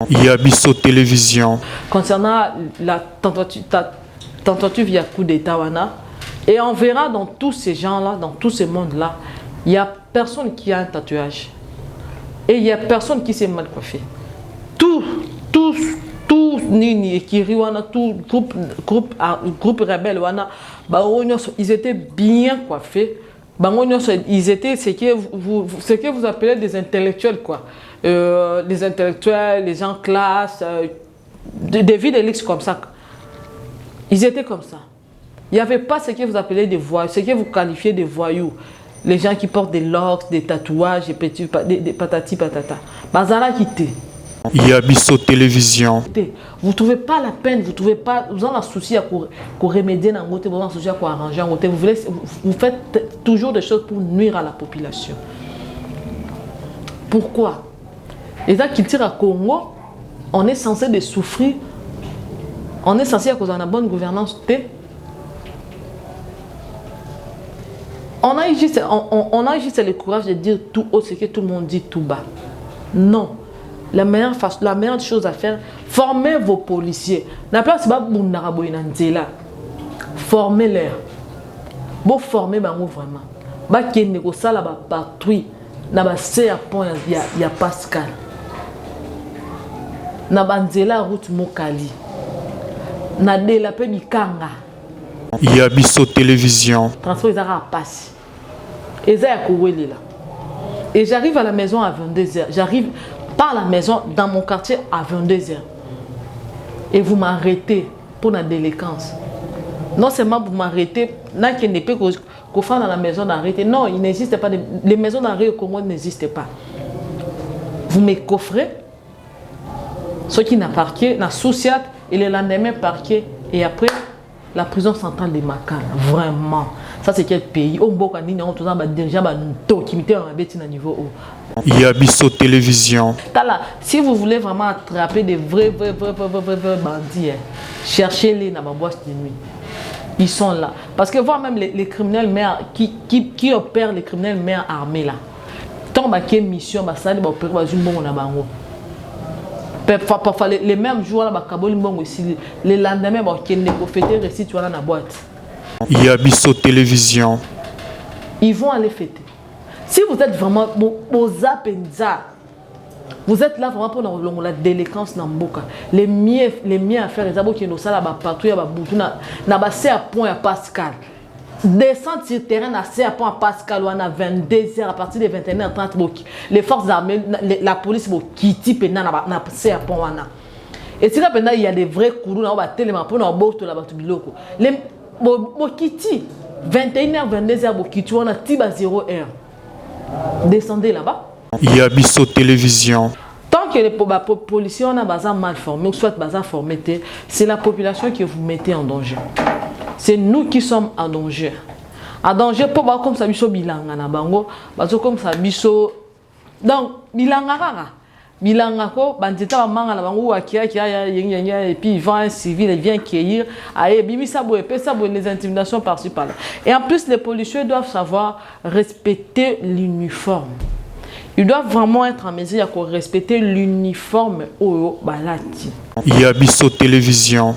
Yabiso Télévision. Concernant la tentative via coup d'État, et on verra dans tous ces gens-là, dans tous ces mondes-là, il n'y a personne qui a un tatouage. Et il n'y a personne qui s'est mal coiffé. Tout Nini et Kiriwana, tout groupe rebelle, ils étaient bien coiffés. Ils étaient ce que vous appelez des intellectuels, quoi. Les intellectuels, les gens classe, des vies de luxe comme ça. Ils étaient comme ça. Il n'y avait pas ce que vous appelez des voyous, ce que vous qualifiez de voyous. Les gens qui portent des locks, des tatouages, des patati patata. Bazara quitté. Yabiso Télévision. Vous ne trouvez pas la peine, vous avez un souci à remédier dans votre, vous avez un souci à arranger en votre. Vous faites toujours des choses pour nuire à la population. Pourquoi? Les gens qui tirent à Congo, on est censé de souffrir, on est censé avoir une bonne gouvernance. On a juste le courage de dire tout haut ce que tout le monde dit tout bas. Non. La meilleure chose à faire, formez vos policiers. La place ba formez-les. Bon former vraiment. Ba kende ko sala ba patrouille na ba à point ya Pascal. Na banzela route Mokali. Na de la pe Mikanga. Yabiso Télévision. Transport ezara passe. Eza ya koweli là. Et j'arrive à la maison à 22h. J'arrive par la maison dans mon quartier à 22h. Et vous m'arrêtez pour la délinquance. Non seulement vous m'arrêtez, n'a qu'il ne peut qu'au fond dans la maison d'arrêter. Non, il n'existe pas. Les maisons d'arrêt au Congo n'existent pas. Vous me coffrez. Ceux qui n'ont parqué, n'a souciat, et le lendemain parqué. Et après, la prison centrale de Makala. Vraiment. Ça, c'est quel pays? On boit déjà un niveau haut. Yabiso Télévision. Si vous voulez vraiment attraper des vrais bandits, cherchez-les dans ma boîte de nuit. Ils sont là. Parce que voir même les criminels mères qui opèrent les criminels mères armés là. Tant que mission, parfois les mêmes jours là, les lendemains, tu vois dans la boîte. Yabiso Télévision. Ils vont aller fêter. Si vous êtes vraiment vous êtes là vraiment pour la délinquance dans Mboka. Les miens à faire, les abos qui nous salent partout, na basé à point à Pascal. Descendre sur le terrain à point à Pascal ou à 22h à partir de 21h30. Les forces armées, la police qui type na basé à point wana. Et si là il y a des vrais courous na ba tellement pour na boto la batu biloko. Les kiti 21h 22h kiti wana tiba 0h. Descendez là-bas. Yabiso Télévision. Tant que les policiers ont un mal formé, ou soit formé, c'est la population que vous mettez en danger. C'est nous qui sommes en danger. En danger, pour voir comme ça, biso bilanga na bango, baso comme ça, biso. Donc, bilanga rara. Bilanga ko, bandita ba manga na bango, et puis il va un civil, il vient cueillir, aïe, bimi sabo, les intimidations par-ci par-là. Et en plus, les policiers doivent savoir respecter l'uniforme. Ils doivent vraiment être en mesure de respecter l'uniforme au balati. Yabiso Télévision.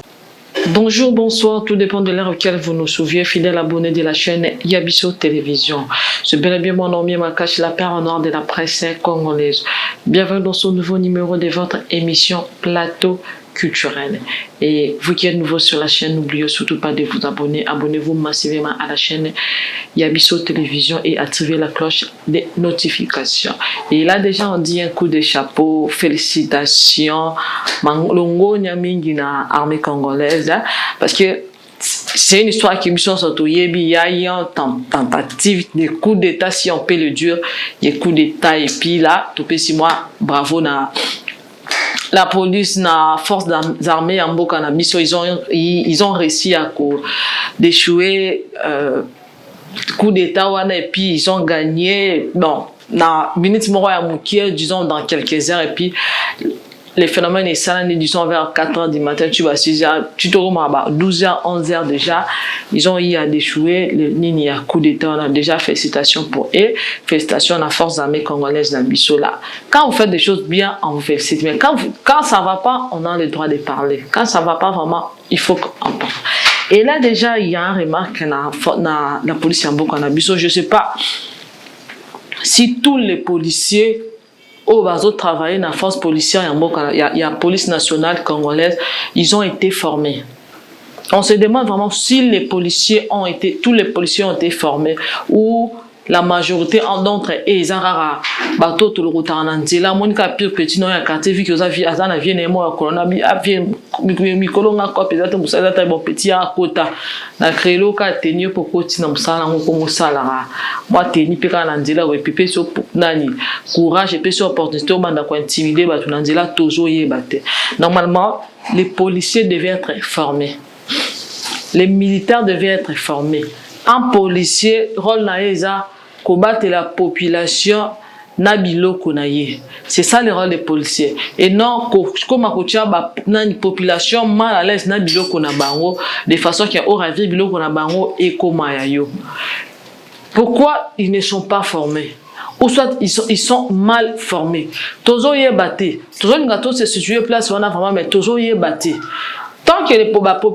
Bonjour, bonsoir, tout dépend de l'heure auquel vous nous suivez, fidèle abonné de la chaîne Yabiso Télévision. C'est bel et bien mon nom, Makache, la paire en or de la presse congolaise. Bienvenue dans ce nouveau numéro de votre émission Plateau culturel. Et vous qui êtes nouveau sur la chaîne, n'oubliez surtout pas de vous abonner. Abonnez-vous massivement à la chaîne Yabiso Télévision et activez la cloche des notifications. Et là déjà on dit un coup de chapeau, félicitations, Longo Nyamingi na armée congolaise, hein, parce que c'est une histoire qui me sont surtout il y a une tentative de coup d'état, si on peut le dire, il y a coup d'état et puis là, tout petit moi, bravo na la police, la force armée en Mboka, ils ont réussi à d'échouer coup d'état et puis ils ont gagné. Bon, na minute disons dans quelques heures et puis les phénomènes et ça, disons vers 4h du matin, tu vas 6h, tu te remets à 12h, 11h déjà, ils ont eu à déchouer, le Nini a coup d'État, on a déjà félicitations pour eux, félicitations à la force armée congolaise d'Abisso là. Quand vous faites des choses bien, on vous félicite, mais quand ça va pas, on a le droit de parler. Quand ça va pas vraiment, il faut qu'on parle. Et là déjà, il y a une remarque dans la police en Abisso, je sais pas si tous les policiers au bazo travailler dans la force policière, il y a la police nationale congolaise, ils ont été formés. On se demande vraiment si tous les policiers ont été formés ou la majorité d'entre eux, ils ont bateau tout le route en Anzela, Monica pire petit non ya quartier vu que vous avez azana vienne moi corona bi avien mikolo nga ko peut-être musala ta bon petit à kota na créelo ka tenir pour continuer na musala ngoko musala moi tenir pe ka na Anzela we pipe so nani courage et pe so opportunité au banda ko intimider ba tu na Anzela toujours yebate. Normalement les policiers devaient être formés. Les militaires devaient être formés. Un policier rôle na eza combattre la population na biloko na ye. C'est ça le rôle des policiers. Et non comme na population mal à l'aise na biloko na bango de façon qu'il y a aura biloko na bango et koma ya yo. Pourquoi ils ne sont pas formés? Ou soit ils sont mal formés. Tozo yebate. Tozo ngato se situer place on a vraiment mais tozo yebate. Tant que les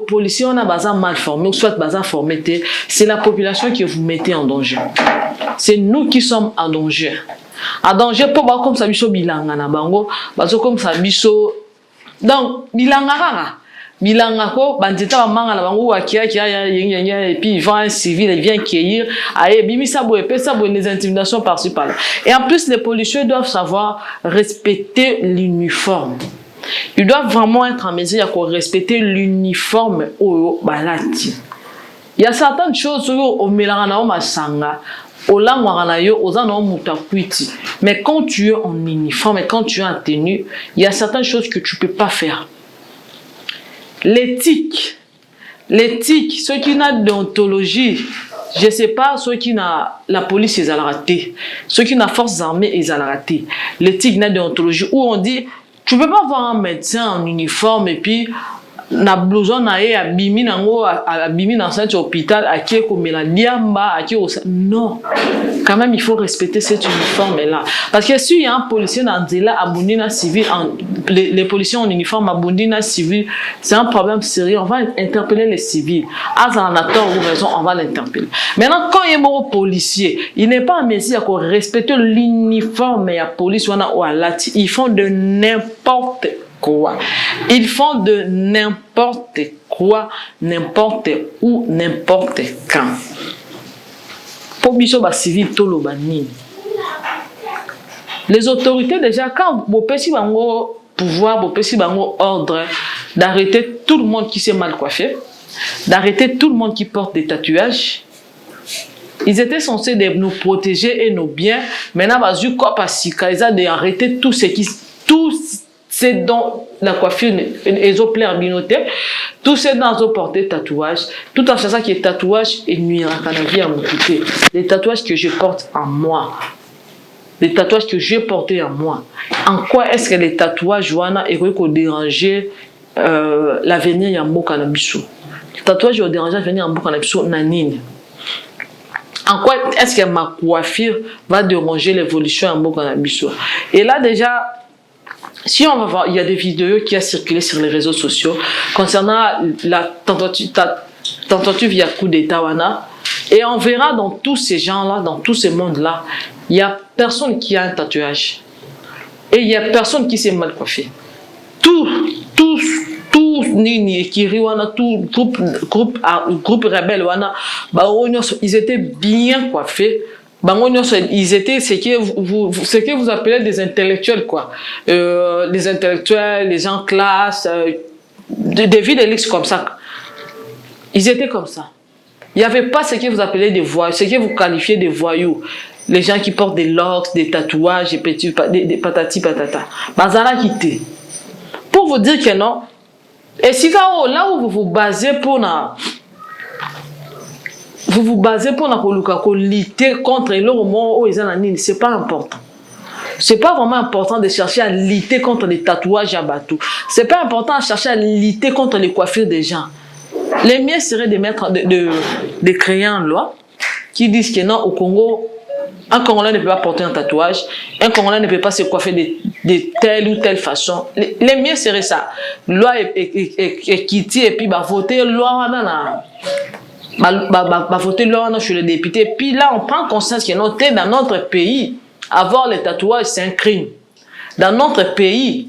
policiers ont un mal formé, ou soit formé, c'est la population que vous mettez en danger. C'est nous qui sommes en danger. En danger, pour voir comme ça, biso bilanga na bango, comme ça, biso. Donc, bilanga bilanga ko, bandita ba manga na bango, akia, et puis il vend un civil, il vient cueillir, aïe, bimi ça boue, les intimidations par-ci par-là. Et en plus, les policiers doivent savoir respecter l'uniforme. Ils doivent vraiment être en mesure de respecter l'uniforme au balati. Il y a certaines choses au mélangana au masanga, au langwana yo, aux anos mutakuiti. Mais quand tu es en uniforme et quand tu es en tenue, il y a certaines choses que tu peux pas faire. L'éthique, ceux qui n'ont d'ontologie, je sais pas, ceux qui n'ont la police, ils ont raté. Ceux qui n'ont forces armées, ils ont raté. L'éthique n'a d'ontologie où on dit tu peux pas voir un médecin en uniforme et puis na blouson na ye abimi nango abimi dans cet hôpital à qui comme la liamba à qui non, quand même il faut respecter cet uniforme là parce que si il y a un policier dans Nzela abondé na civil les policiers en uniforme abondé na civil, c'est un problème sérieux. On va interpeller les civils à en tort ou raison, on va l'interpeller. Maintenant quand il y a un policier, il n'est pas en mesure de respecter l'uniforme et la police ou à lati, ils font de n'importe quoi. Ils font de n'importe quoi, n'importe où, n'importe quand. Pour biso ba civil tolo banini. Les autorités déjà quand vous pesi bango pouvoir, vous pesi bango ordre d'arrêter tout le monde qui s'est mal coiffé, d'arrêter tout le monde qui porte des tatouages. Ils étaient censés de nous protéger et nos biens. Maintenant bazu quoi pasika, ils ont d'arrêter tout ce qui c'est dans la coiffure exoplaire binoté, tout c'est dans le porté tatouage, tout en faisant qui est tatouage et nuira à la vie à mon côté. Les tatouages que je porte en moi, les tatouages que j'ai portés en moi. En quoi est-ce que les tatouages wana et qu'on déranger l'avenir ya mboka na biso? Les tatouages ont dérangé l'avenir ya mboka na biso nanine. En quoi est-ce que ma coiffure va déranger l'évolution ya mboka na biso? Et là déjà si on va voir, il y a des vidéos qui ont circulé sur les réseaux sociaux concernant la tentative via coup d'État wana, et on verra dans tous ces gens-là, dans tous ces mondes-là, il y a personne qui a un tatouage et il y a personne qui s'est mal coiffé. Tous Nini Kiri wana, tout groupe rebelle wana, ils étaient bien coiffés. Ils étaient ce que vous appelez des intellectuels, quoi. Les intellectuels, les gens classe, des vies de luxe comme ça. Ils étaient comme ça. Il n'y avait pas ce que vous appelez des voyous, ce que vous qualifiez de voyous. Les gens qui portent des locks, des tatouages, des patati patata. Bazala quitté. Pour vous dire que non. Et si là où vous vous basez pour lutter contre le moment où ils ont la nini, c'est pas important. C'est pas vraiment important de chercher à lutter contre les tatouages à bateau. C'est pas important de chercher à lutter contre les coiffures des gens. Le mieux serait de créer une loi qui dise que non, au Congo, un Congolais ne peut pas porter un tatouage, un Congolais ne peut pas se coiffer de telle ou telle façon. Le mieux serait ça. Loi est quittée et puis voter loi voter loi chez les députés. Puis là, on prend conscience que dans notre pays, avoir les tatouages, c'est un crime. Dans notre pays,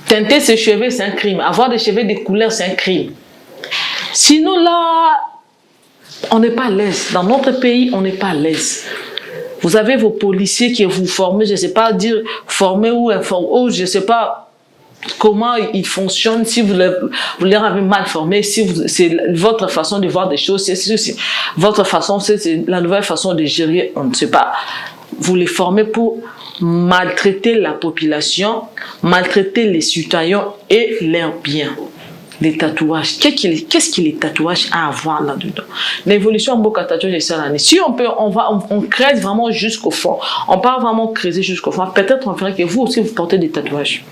teinter ses cheveux, c'est un crime. Avoir des cheveux de couleur, c'est un crime. Sinon là, on n'est pas à l'aise. Dans notre pays, on n'est pas à l'aise. Vous avez vos policiers qui vous forment, je ne sais pas dire former ou informer, ou je ne sais pas comment ils fonctionnent, si vous les avez mal formés, si c'est votre façon de voir des choses, c'est votre façon, c'est la nouvelle façon de gérer, on ne sait pas. Vous les formez pour maltraiter la population, maltraiter les citoyens et leurs biens. Les tatouages, qu'est-ce que les tatouages a à voir là-dedans? L'évolution en beaucoup de tatouages, c'est l'année. Si on crée vraiment jusqu'au fond, on part vraiment creuser jusqu'au fond, peut-être on ferait que vous aussi vous portez des tatouages.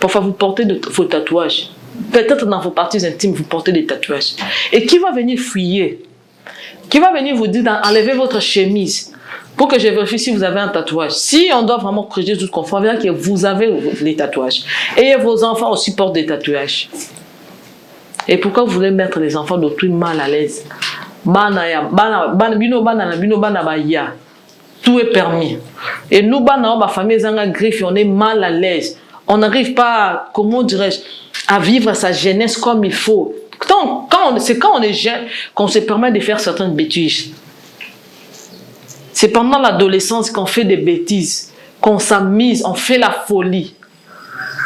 Parfois vous portez vos tatouages. Peut-être dans vos parties intimes, vous portez des tatouages. Et qui va venir fouiller? Qui va venir vous dire d'enlever votre chemise pour que je vérifie si vous avez un tatouage? Si on doit vraiment creuser jusqu'au fond, on verra que vous avez les tatouages. Et vos enfants aussi portent des tatouages. Et pourquoi vous voulez mettre les enfants d'autrui mal à l'aise? Tout est permis. Et nous, ma famille, on est mal à l'aise. On n'arrive pas, comment dirais-je, à vivre sa jeunesse comme il faut. C'est quand on est jeune qu'on se permet de faire certaines bêtises. C'est pendant l'adolescence qu'on fait des bêtises, qu'on s'amuse, on fait la folie.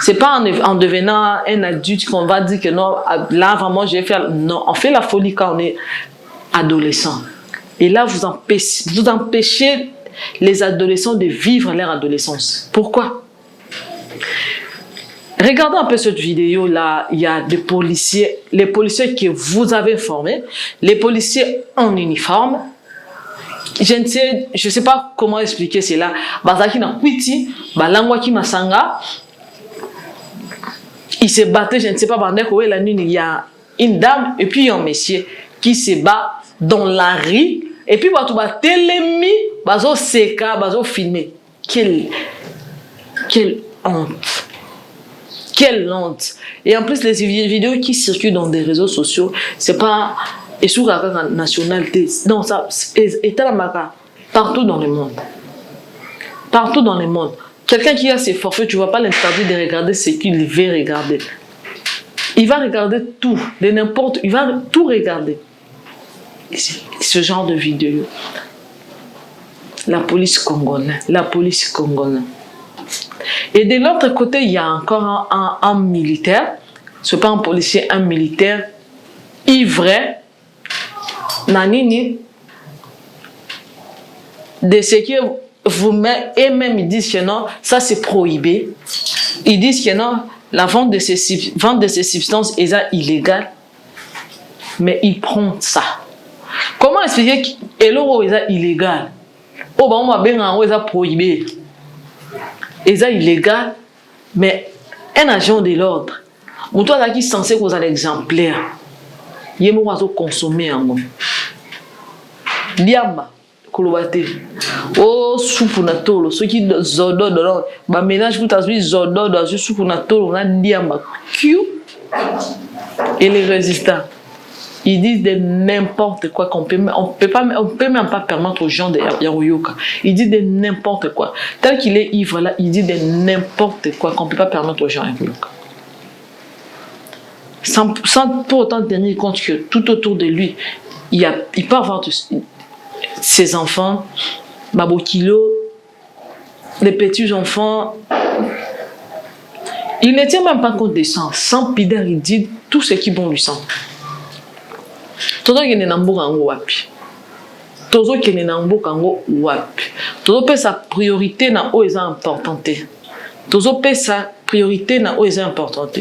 C'est pas en devenant un adulte qu'on va dire que non, là vraiment je vais faire. Non, on fait la folie quand on est adolescent. Et là, vous empêchez les adolescents de vivre leur adolescence. Pourquoi? Regardez un peu cette vidéo là, il y a des policiers, les policiers que vous avez formés, les policiers en uniforme. Je ne sais pas comment expliquer cela. Bazaki na kwiti, balangwa ki masanga. Il se battait, je ne sais pas, la nuit, il y a une dame et puis un monsieur qui se bat dans la rue. Et puis, il y a télémi, bazo seka, bazo filmé. Quelle honte. Quelle honte. Et en plus, les vidéos qui circulent dans des réseaux sociaux, c'est pas... Et sur la nationalité. Non, ça, est partout dans le monde. Partout dans le monde. Quelqu'un qui a ses forfaits, tu ne vas pas l'interdire de regarder ce qu'il veut regarder. Il va regarder tout, de n'importe, il va tout regarder. Ce genre de vidéo. La police congolaise. Et de l'autre côté, il y a encore un militaire. Ce n'est pas un policier, un militaire ivre. Nanini. De ce que et même ils disent que non, ça c'est prohibé. Ils disent que non, la vente de ces substances est illégale. Mais ils prennent ça. Comment expliquer que l'euro est illégal? Oh, bah, on va bien en est prohibé. Est illégal, mais un agent de l'ordre, ou toi qui est censé causer l'exemplaire, il est moins consommer en moi. Diamba. Kolobate. Oh, soupe na tolo. Ceux qui zodo dans ba ménage pour t'as zodo dans une soupe na tolo, on a diamba. Q. Et les résistants, ils disent de n'importe quoi on peut même pas permettre aux gens de Yaroyoka. Ils disent de n'importe quoi. Tel qu'il est ivre là, il dit de n'importe quoi qu'on peut pas permettre aux gens de Yaroyoka. Sans pour autant tenir compte que tout autour de lui, il peut avoir ses enfants, Babokilo, les petits enfants. Il ne tient même pas compte des sangs. Sans pideur, il dit tout ce qui bon lui sang. Todo kene na mboka ngo wapi. Todo kene na mboka ngo wapi. Todo pe sa priorité na o eza importante. Todo pe sa priorité na o eza importante.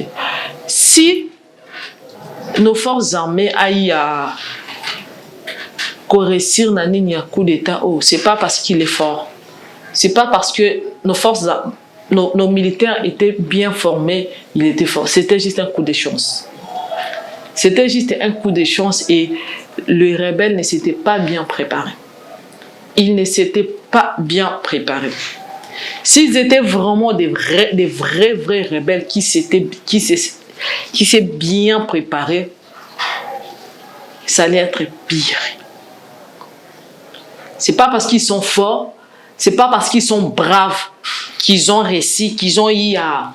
Si nos forces armées aillent à réussir na nini ya coup d'état, oh, c'est pas parce qu'il est fort. c'est pas parce que nos forces, nos militaires étaient bien formés, ils étaient forts. C'était juste un coup de chance. C'était juste un coup de chance et les rebelles ne s'étaient pas bien préparés. Ils ne s'étaient pas bien préparés. S'ils étaient vraiment des vrais rebelles qui s'étaient bien préparés, ça allait être pire. C'est pas parce qu'ils sont forts, c'est pas parce qu'ils sont braves qu'ils ont réussi, qu'ils ont eu à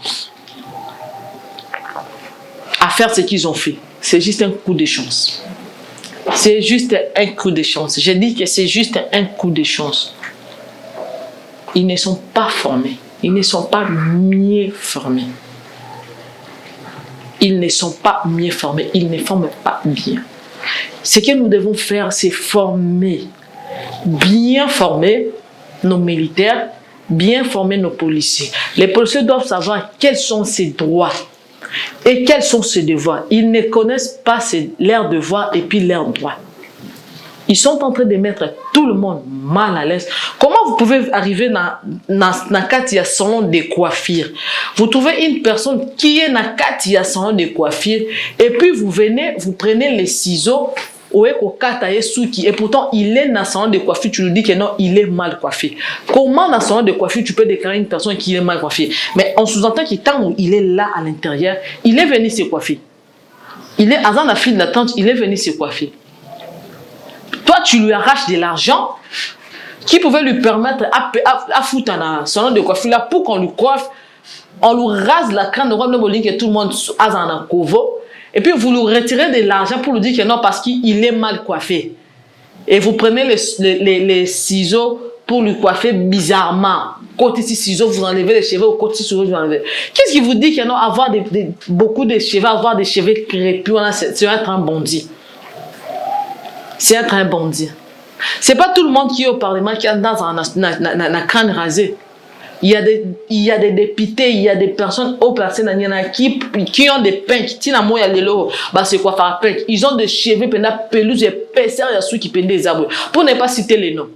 faire ce qu'ils ont fait. C'est juste un coup de chance. C'est juste un coup de chance. Je dis que c'est juste un coup de chance. Ils ne sont pas formés. Ils ne sont pas mieux formés. Ils ne sont pas mieux formés. Ils ne forment pas bien. Ce que nous devons faire, c'est former. Bien former nos militaires, bien former nos policiers. Les policiers doivent savoir quels sont ses droits et quels sont ses devoirs. Ils ne connaissent pas leurs devoirs et puis leurs droits. Ils sont en train de mettre tout le monde mal à l'aise. Comment vous pouvez arriver dans un salon de coiffure? Vous trouvez une personne qui est dans un salon de coiffure et puis vous venez, vous prenez les ciseaux et pourtant il est dans un salon de coiffure, tu lui dis que non, il est mal coiffé. Comment dans un salon de coiffure tu peux déclarer une personne qui est mal coiffée? Mais on sous-entend que tant où il est là à l'intérieur, il est venu se coiffer. Il est dans la file d'attente, il est venu se coiffer. Toi, tu lui arraches de l'argent qui pouvait lui permettre à foutre dans un salon de coiffure là pour qu'on lui coiffe. On lui rase la crâne de roi que tout le monde a dans un covo. Et puis vous lui retirez de l'argent pour lui dire que non, parce qu'il est mal coiffé. Et vous prenez les ciseaux pour lui coiffer bizarrement. Côté ciseaux, vous enlevez les cheveux, côté ciseaux, vous enlevez. Qu'est-ce qui vous dit que non, avoir beaucoup de cheveux, avoir des cheveux crépus, c'est être un bandit? C'est être un bandit. C'est pas tout le monde qui est au Parlement qui a dans un crâne rasé. Il y a des députés, il y a des personnes haut placées dans qui ont des peintes, qui n'ont pas de c'est quoi faire peintre. Ils ont des cheveux pendant pelouse et épaisseur à ceux qui peignent des arbres. Pour ne pas citer les noms.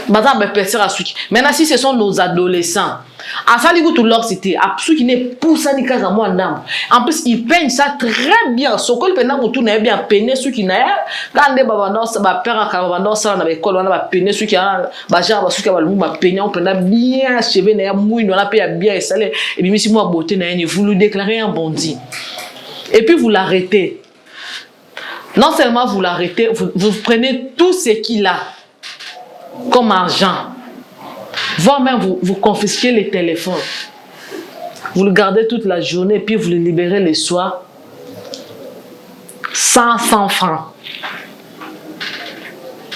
Maintenant, si ce sont nos adolescents, à ça, tout leur cité, à ceux qui n'est pas ça, ni qu'à moi, en plus, ils peignent ça très bien. Ce qu'on peut tout n'est bien peigné, ceux qui n'ont quand des babandos, père à babandos, ça, on a école, on a peigné, ceux qui ont, ceux qui ont le peigné, on peut bien cheveux, n'a mouille, on a payé bien et salé. Et puis, si moi, beauté, vous lui déclarez un bandit. Et puis, vous l'arrêtez. Non seulement vous l'arrêtez, vous prenez tout ce qu'il a comme argent, voire même vous confisquez les téléphones, vous le gardez toute la journée, puis vous le libérez le soir, 100 francs.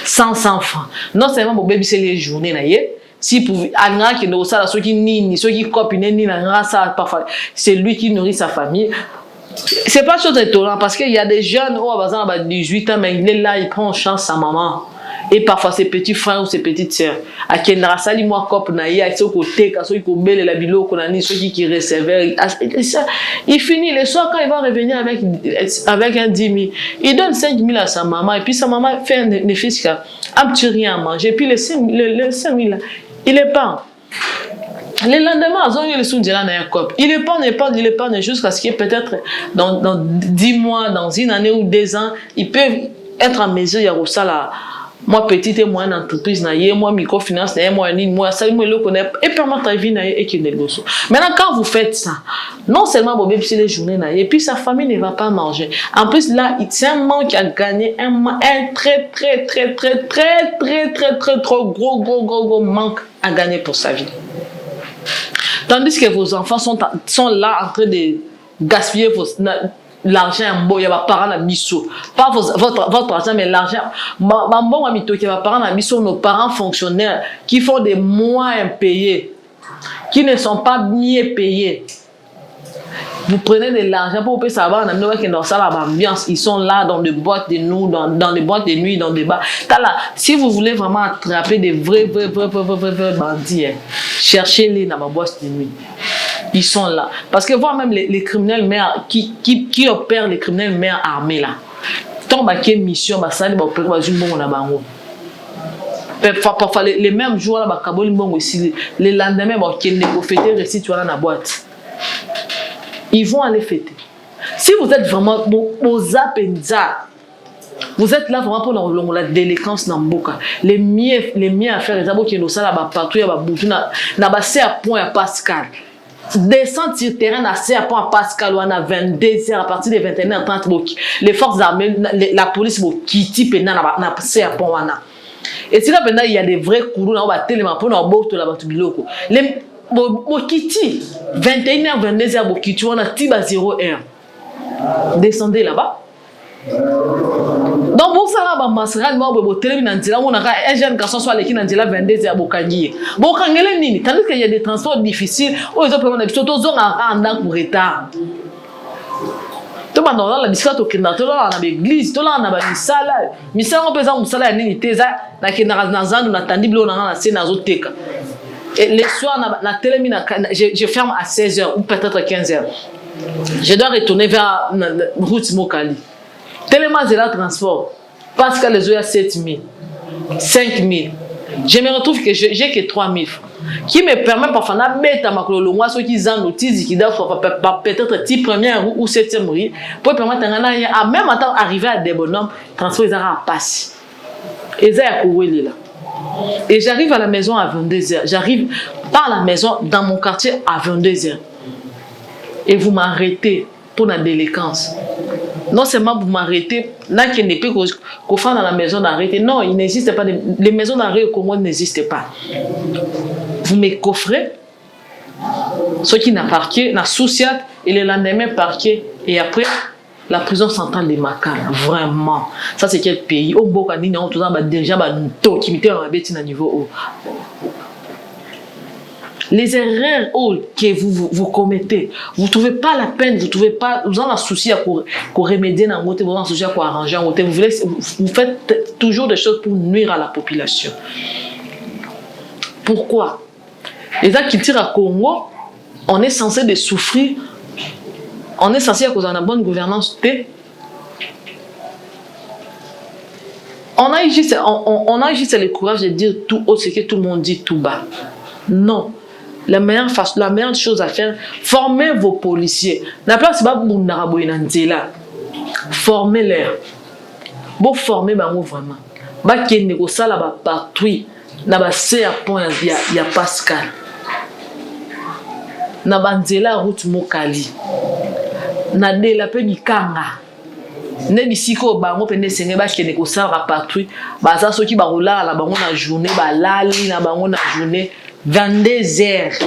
100 francs. Non seulement mon bébé c'est les journées, si pour ceux qui copinent, c'est lui qui nourrit sa famille. C'est pas chose étonnante parce qu'il y a des jeunes où à 18 ans, mais il est là, il prend en charge sa maman. Et parfois ses petits frères ou ses petites sœurs. À qui moi cop naïa, à ceux côté, à ceux qui obéissent la bilo, qu'on a ni ceux qui recevaient. Il finit le soir quand il va revenir avec un 10 000. Il donne 5 000 à sa maman et puis sa maman fait un effet un petit rien à manger. Et puis le 5 000 là, il épargne. Le lendemain, ils ont eu le sous de la cop. Il épargne jusqu'à ce qu'il peut-être dans 10 mois, dans une année ou 2 ans, ils peuvent être en mesure, il y a ça là. Moi, petite et moyenne entreprise, moi, microfinance, moi, ça, moi, le connais, et permettre ta vie, et qui négocie. Maintenant, quand vous faites ça, non seulement vous bébé, les journées, et puis sa famille ne va pas manger. En plus, là, c'est un manque qui a gagné, un très gros manque à gagner pour sa vie. Tandis que vos enfants sont là en train de gaspiller l'argent, il y a des parents à Misso. Pas votre argent, mais l'argent. Il y a des parents à Misso, nos parents fonctionnaires qui font des mois impayés, qui ne sont pas mieux payés. Vous prenez de l'argent pour pouvoir savoir dans ça l'ambiance. Ils sont là dans des boîtes de nuit, dans des boîtes de nuit, dans des bars. Si vous voulez vraiment attraper des vrais bandits, cherchez-les dans ma boîte de nuit. Ils sont là. Parce que voir même les criminels mères qui opèrent les criminels mères armés là. Tant que mission, ça ne va pas une bonne bango. parfois les mêmes jours là bakaboli mbongo ici les lendemains bon qu'ils ne fêter récit tu la boîte ils vont aller fêter. Si vous êtes vraiment aux apenza, vous êtes là vraiment pour la délinquance dans Mboka. Les miens à faire les abos qui nous ça là partout ya ba boutou na basé à point à Pascal. Descendre sur terrain à à point à Pascal ou à 22h à partir de 21h30 les forces armées la police vont quitter pena na basé à point wana. Et si là maintenant il y a des vrais courous na ba tellement pour na boto la batu biloko. Les Bokiti 21h 22h Bokiti on a tiba 0h. Descendez là-bas. Donc pour ça là ba masral mo bo télé nanzila on a un jeune garçon soit l'équipe nanzila 22h bokangi. Bokangele nini tandis qu'il y a des transports difficiles où ils ont vraiment surtout zone en pour retard. To ba dans la bisikata to kinda to là na l'église to là na ba misala on peut ça musala nini teza na kinda na zandu na tandi bilo na na sena zoteka. Et les soirs na télé je ferme à 16h ou peut-être 15h. Je dois retourner vers route Mokali. Tellement c'est là transport. Parce que les autres 7 000, 5 000. Je me retrouve que j'ai que 3 000 francs. Qui me permet parfois de mettre ma colo, moi, ceux qui ont notice, qui doivent peut-être 10 première ou 7e rue, pour permettre à même temps arriver à des bonhommes, transport, ils à passer. Et ça, il y a là. Et j'arrive à la maison à 22h. J'arrive par la maison dans mon quartier à 22h. Et vous m'arrêtez pour la délinquance. Non seulement vous m'arrêtez, là qu'il n'est plus qu'au fond dans la maison d'arrêter. Non, il n'existe pas. Les maisons d'arrêt au Congo n'existent pas. Vous me coffrez, ceux qui n'ont parqué, n'a soucié, et le lendemain parqué, et après, la prison centrale de Makala. Vraiment. Ça, c'est quel pays? Au Bokani, on a déjà un taux qui mettait un bêtise à niveau haut. Les erreurs que vous commettez, vous ne trouvez pas la peine, vous trouvez pas, vous en avez souci à remédier dans votre, vous en avez souci à arranger en votre, vous faites toujours des choses pour nuire à la population. Pourquoi? Les gens qui tirent à Congo, on est censé de souffrir, on est censé à cause de la bonne gouvernance. On a juste le courage de dire tout haut ce que tout le monde dit tout bas. Non. La meilleure chose à faire, formez vos policiers. La place c'est pas pour formez-les. Bon former vraiment. Ba kende ko sala ba patrouille na ba se à point ya Pascal. Na banzela route Mokali. Na de la pe mikanga. Ne bisiko bango pende senge ba kende ko sala patrouille. Ba sa soki ba rola la bango na journée ba lali na bango na journée 22h.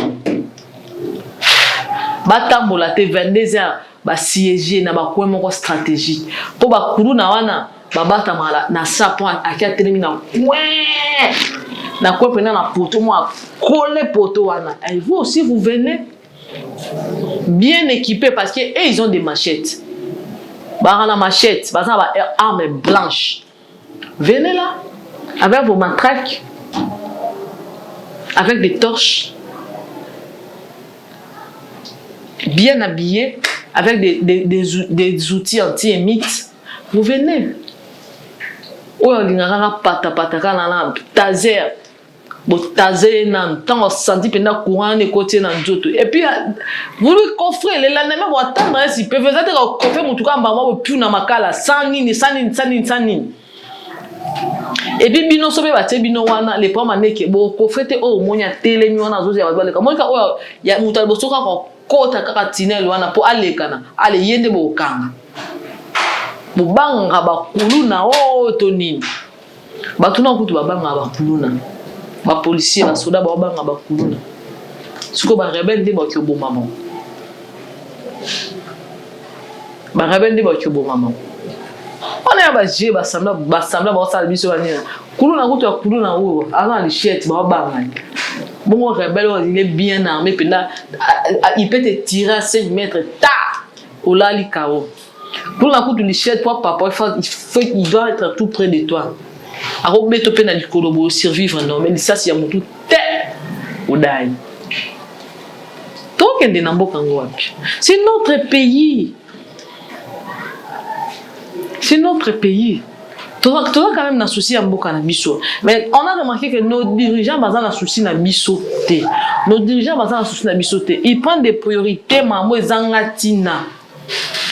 Batambola te 22h ba siéger na ba koemo ko stratégie. Po ba kulu na wana ba batamala na sa point akia termina. Ouais. Na quoi pena na poto moi coller poto wana. Et vous aussi vous venez bien équipés parce que ils ont des machettes. Ba la machette, ba ça ba arme blanche. Venez là avec vos matraques. Avec des torches, bien habillés, avec des outils anti-émites, vous venez. Oh, il y a un taser, taser nan tant senti pendant courant et côté nan joto. Et puis vous lui coffrez les lendemain vous attendre si peut vous êtes coffrer mon tout cas maman plus na makala sanini. Et puis bino sobe ba te bino wana les pommes aneke bo coffrete o monya tele mi wana zozi ya bazale ka monika o ya mutal bosoka ko kota kaka tinel wana po alekana ale yende bo kanga bo banga ba kuluna o to nini batuna kutu ba banga ba kuluna ba policier ba soda ba banga ba kuluna suko ba rebelle de ba ki oboma mo ba rebelle de ba ki oboma mo. On est à Bajé, Bassambla, Bassambla, Kuluna, Kuluna, avant les chiettes, bon, rebelle, il est bien armé, il peut te tirer à 5 mètres, ta, au lali kao. Pour la coupe de lichette, papa, il doit être tout près de toi. Alors, mettre au pénal du colobo, survivre, non, mais ça, c'est un mot tout tête, au daï. C'est notre pays. C'est notre pays. Tu as quand même un souci à Mboka na biso. Mais on a remarqué que nos dirigeants basent un souci na biso te. Nos dirigeants basent un souci na biso te. Ils prennent des priorités mamo ezangatina.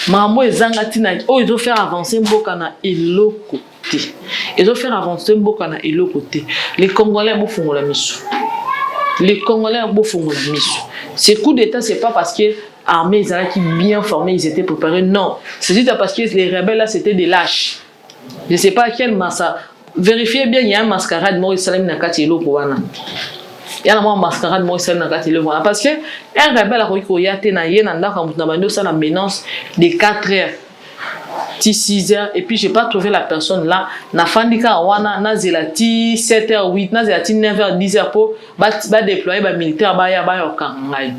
Mamo ezangatina. Oh, ils doivent faire avancer Mboka na eloko te. Ils doivent faire avancer Mboka na eloko te. Les Congolais bo fongo la miso. Les Congolais bo fongo la miso. Ces coups d'état c'est pas parce que l'armée qui bien formés, ils étaient préparés. Non, c'est juste parce que les rebelles là c'était des lâches. Je ne sais pas quel massa. Vérifiez bien, il y a un mascarade Maurice Salim Nakati Lokowana. Il y a un mascarade Maurice Salim Nakati Lokowana. Parce que un rebelle a dit qu'il y a la menace de 4 heures, 6 heures, et puis je n'ai pas trouvé la personne là. Na fandika wana, na zelati 7 h 8, na zelati 9 h 10 h pour déployer les militaires au Kangai.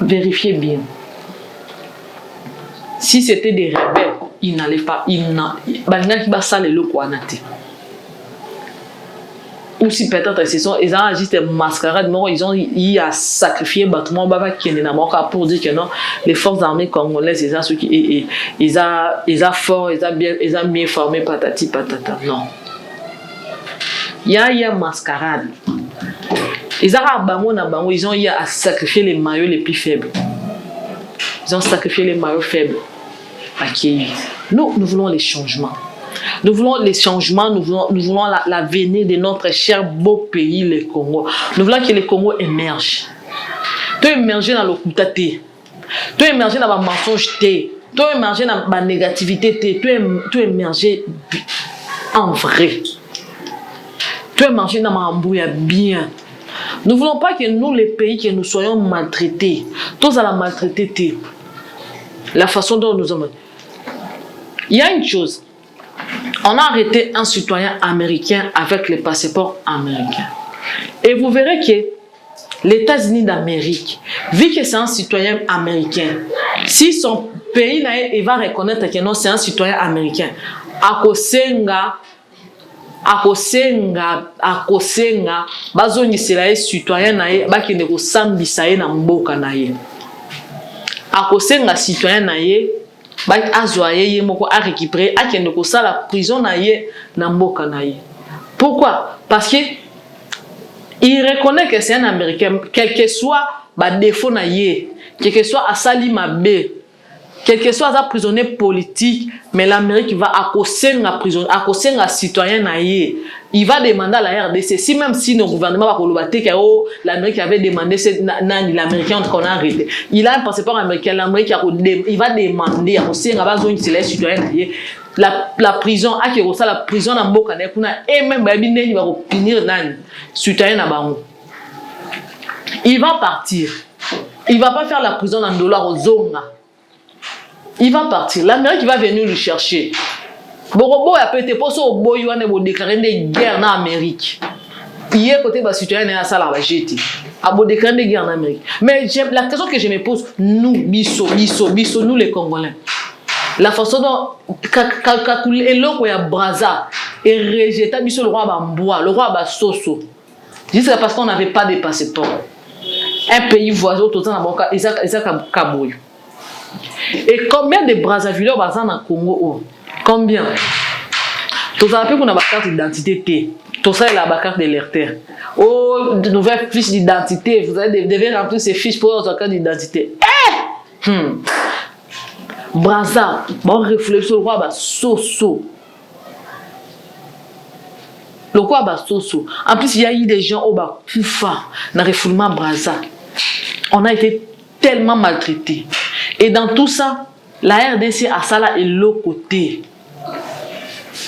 Vérifiez bien. Si c'était des rebelles, ils n'allaient pas, ou si peut-être ils ont juste des mascarades, ils ont sacrifié le bâtiment pour dire que non, les forces armées congolaises, ils ont fort, ils ont bien formé, patati patata. Non. Il y a mascarade. Ils ont sacrifié les maillots les plus faibles. Ils ont sacrifié les maillots faibles. Nous voulons les changements. Nous voulons les changements, nous voulons l'avenir de notre cher beau pays, le Congo. Nous voulons que le Congo émerge. Tu émerger dans le coutaté. Tu émerger dans le mensonge. Tu émerger dans la négativité. Tu émerger en vrai. Tu émerger dans ma mbouya bien. Nous ne voulons pas que nous, les pays, que nous soyons maltraités. Tous à la maltraiter. La façon dont nous sommes. Il y a une chose. On a arrêté un citoyen américain avec les passeports américains. Et vous verrez que les États-Unis d'Amérique, vu que c'est un citoyen américain, si son pays il va reconnaître que non, c'est un citoyen américain, akosenga, bazongisela citoyen nae, bakende ko sambisa ye na mboka nae. Akosenga citoyen nae, azoye moko a récupérer akende ko sala prison nae na mboka nae. Pourquoi? Parce que il reconnaît que c'est un américain, quel que soit ba défaut nae, quel que soit asali mabe, quel que soit un prisonnier politique, mais l'Amérique va accoster un citoyen naïe. Il va demander à la RDC, si même si nos gouvernements va colobater que l'Amérique avait demandé, l'Américain qu'on a arrêté. Il a un passeport américain, l'Amérique il va demander à un citoyen naïe. La prison, la prison en Mboka, et même il va punir un citoyen nabango. Il va partir. Il va pas faire la prison en dollar aux Zonga. Il va partir. L'Amérique va venir le chercher. Borobo a pété pour ça au boy ou déclarer des guerres en Amérique. Hier côté bas citoyen à ça la jeter. A beau déclarer des guerres en Amérique. Mais la question que je me pose, nous biso nous les Congolais. La façon dont kakule eloko ya braza et rejeter biso le roi Bamboa, le roi Basoso. Juste parce qu'on n'avait pas de passeport. Un pays voisin tout ça na boka ezaka kaboyo. Et combien de Brazzaville bazan na Congo? Combien? Tous avez qu'on a ma carte d'identité. Tout ça est la carte de l'électeur. Oh, de nouvelles fiches d'identité. Vous devez remplir ces fiches pour votre carte d'identité. Brazza, bon réflexion le roi ba soso. Le roi ba soso. En plus il y a eu des gens au bas kufa dans refoulement Brazza. On a été tellement maltraités. Et dans tout ça, la RDC a ça là et l'autre côté.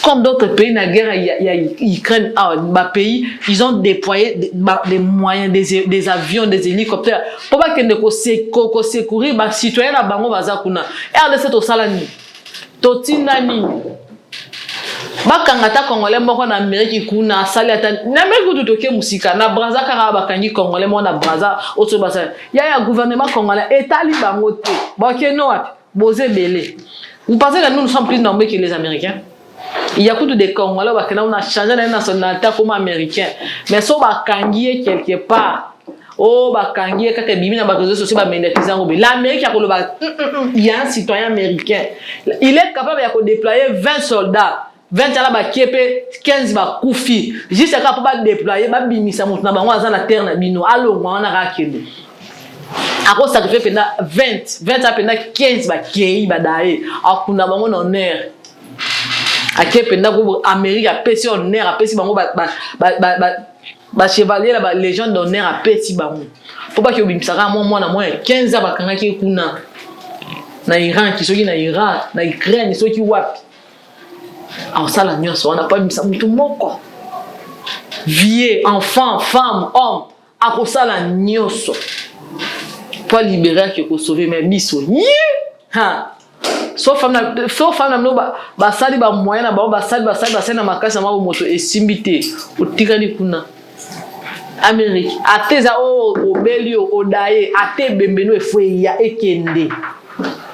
Comme d'autres pays, dans la guerre, il y a Ukraine, pays, ils ont déployé des moyens, des avions, des hélicoptères. Pour pas que ne secourir les citoyens à Bango Bazakuna. RDC to salani. Totinani. Bakangata Congolais moko na Amérique kuna sali ata na Amérique tout toke musika na Brazza kara bakangi Congolais mo na Brazza autre basa ya gouvernement congolais etali bango te bakeno wapi boze belé. Vous pensez que nous sommes plus nombreux que les Américains? Il y a beaucoup de Congolais bakena on a changé la nationalité comme américain mais so bakangi quelque part oh bakangi kaka bimi na ba réseaux sociaux ba monétiser ngo. L'Amérique a il y a un citoyen américain. Il est capable de déployer 20 soldats. 20 ans ba kiepe 15 ba kufi. Juste capable ba déployer ba bimisa mutu na bango azana terre na bino. Allo ngwana rakende. Ako sacrifier pendant 20 ans pendant 15 ba kei ba dae. Akuna bango na honneur. Ake pendant ko Amérique a pesi honneur a pesi bango ba chevalier la légende d'honneur a pesi bango. Faut pas que bimisaka moi na moi 15 ans ba kangaki kuna. Na Iran qui soki na Irak, na Ukraine soki wapi. Alors ça la nuance on n'a pas bimisa mutu moko. Vieux, enfant, femme, homme, ako ça la nuance. Pas libérer que sauver mes biso. Ha. Sauf femme no ba sali ba moyen na ba sali na makasa ma moto esimbité otikali kuna Amérique ateza o belio odaye ate bembeno efweya ekende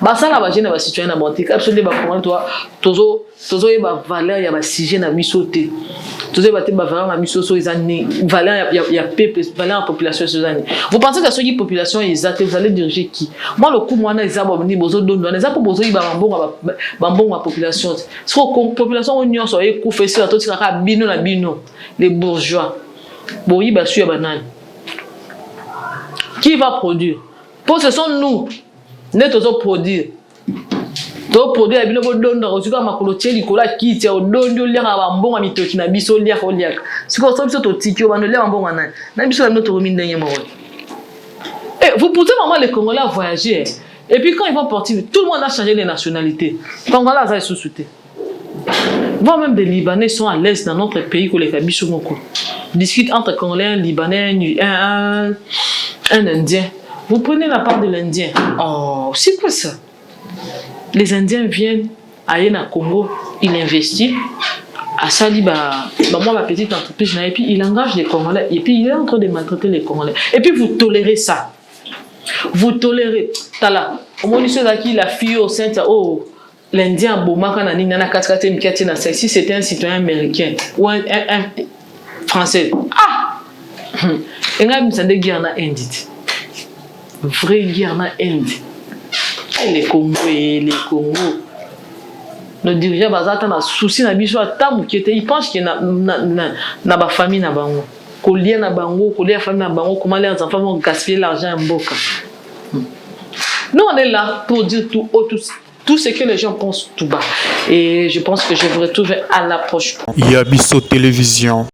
basala ba jeune ba citoyen na bontika absolument ba comment toi tozo e ba valeur ya ba sujet na misote tozo ba te ba valeur na misoso ezani valeur ya peuple valeur la population ezani. Vous pensez que cette population exacte vous allez diriger qui? Moi le coup moi na ezabo ni bozo dondo na ezabo bozo ba mbongo population so population union so e kufesi la totika ka bino na bino les bourgeois boyi ba suya banane qui va produire? Pour ce sont nous net aux produire to produire bino bo dondo ko sika makolo teli kola kiti o dondo lia ba mbonga mitoki na biso lia ko lia siko so biso to tikio bando lia mbonga na biso na notre mine ndenge mo. Et vous poussez vraiment les Congolais à voyager et puis quand ils vont partir tout le monde a changé les nationalités. Congolais ça est sous-souté. Voire même des Libanais sont à l'aise dans notre pays que les Kabiso moko. Discute entre Congolais, un Libanais, un Indien. Vous prenez la part de l'Indien. Oh, c'est quoi ça? Les Indiens viennent à Yéna Congo, ils investissent. À Saliba, moi, ma petite entreprise, et puis il engage les Congolais. Et puis il est en train de maltraiter les Congolais. Et puis vous tolérez ça. Vous tolérez. Tala, au moment où la fille au sein, oh, l'Indien, si c'était un citoyen américain ou un français. Ah! Il y a une guerre en Inde. Vraie guerre en Inde. Les Congo. Le dirigeant bazata na souci na biso atamu qui était il pense qu'il na ba famille na bango. Kolia na bango, kolia famille na bango, comment les enfants vont gaspiller l'argent en boca. Nous on est là pour dire tout ce que les gens pensent tout bas. Et je pense que je vous retrouve à l'approche. Yabiso Télévision.